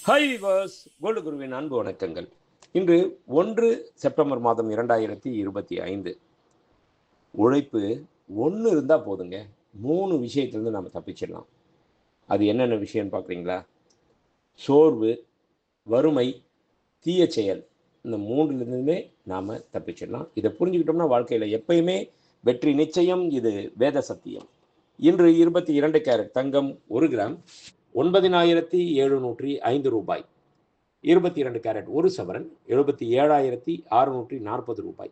Hi viewers, gold குருவின் அன்பு வணக்கங்கள். இன்று 1 செப்டம்பர் மாதம் 2025. உழைப்பு ஒன்று இருந்தால் போதுங்க, 3 விஷயத்துலேருந்து நம்ம தப்பிச்சிடலாம். அது என்னென்ன விஷயம்னு பார்க்குறீங்களா? சோர்வு, வறுமை, தீய செயல், இந்த 3லேருந்துமே நாம் தப்பிச்சிடலாம். இதை புரிஞ்சுக்கிட்டோம்னா வாழ்க்கையில் எப்பயுமே வெற்றி நிச்சயம். இது வேத சத்தியம். இன்று 22 கேரட் தங்கம் 1 கிராம் 9,705 ரூபாய். 22 கேரட் 1 சவரன் 77,640 ரூபாய்.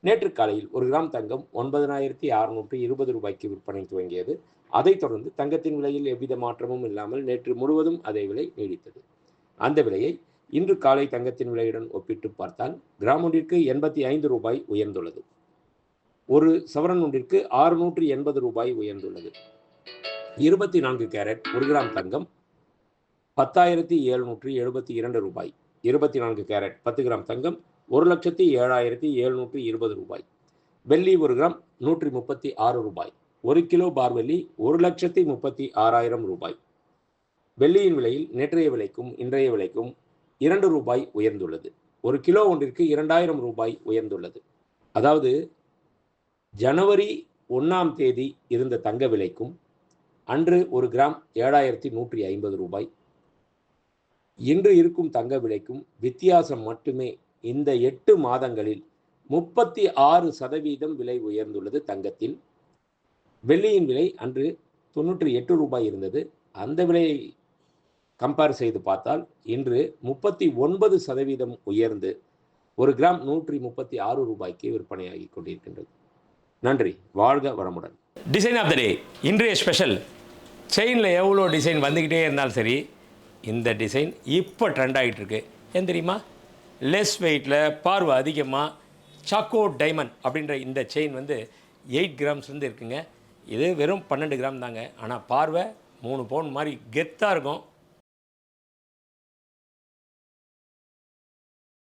நேற்று காலையில் 1 கிராம் தங்கம் 9,620 ரூபாய்க்கு விற்பனை துவங்கியது. அதைத் தொடர்ந்து தங்கத்தின் விலையில் எவ்வித மாற்றமும் இல்லாமல் நேற்று முழுவதும் அதே விலை நீடித்தது. அந்த விலையை இன்று காலை தங்கத்தின் விலையுடன் ஒப்பிட்டு பார்த்தால் கிராம் ஒன்றிற்கு 85 ரூபாய் உயர்ந்துள்ளது. ஒரு சவரன் ஒன்றிற்கு 680 ரூபாய் உயர்ந்துள்ளது. 24 கேரட் 1 கிராம் தங்கம் 10,772 ரூபாய். 24 கேரட் 10 கிராம் தங்கம் 1,07,720 ரூபாய். வெள்ளி 1 கிராம் 136 ரூபாய். 1 கிலோ பார் வெள்ளி 1,36,000 ரூபாய். வெள்ளியின் விலையில் நேற்றைய விலைக்கும் இன்றைய விலைக்கும் 2 ரூபாய் உயர்ந்துள்ளது. 1 கிலோ ஒன்றிற்கு 2,000 ரூபாய் உயர்ந்துள்ளது. அதாவது ஜனவரி 1ஆம் தேதி இருந்த தங்க விலைக்கும் அன்று 1 கிராம் 7,150 ரூபாய். இன்று இருக்கும் தங்க விலைக்கும் வித்தியாசம் மட்டுமே. இந்த 8 மாதங்களில் 36% விலை உயர்ந்துள்ளது தங்கத்தில். வெள்ளியின் விலை அன்று 98 ரூபாய் இருந்தது. அந்த விலையை கம்பேர் செய்து பார்த்தால் இன்று 39% உயர்ந்து 1 கிராம் 136 ரூபாய்க்கு விற்பனையாகி கொண்டிருக்கின்றது. நன்றி. வாழ்க வளமுடன். டிசைன் ஆஃப் த டே இன்றைய ஸ்பெஷல். செயினில் எவ்வளோ டிசைன் வந்துக்கிட்டே இருந்தாலும் சரி, இந்த டிசைன் இப்போ ட்ரெண்ட் ஆகிட்டு இருக்கு. ஏன் தெரியுமா? லெஸ் வெயிட்டில் பார்வை அதிகமாக சாக்கோ டைமண்ட் அப்படின்ற இந்த செயின் வந்து 8 கிராம்ஸ்லேருந்து இருக்குங்க. இது வெறும் 12 கிராம் தாங்க. ஆனால் பார்வை 3 பவுன் மாதிரி கெத்தாக இருக்கும்.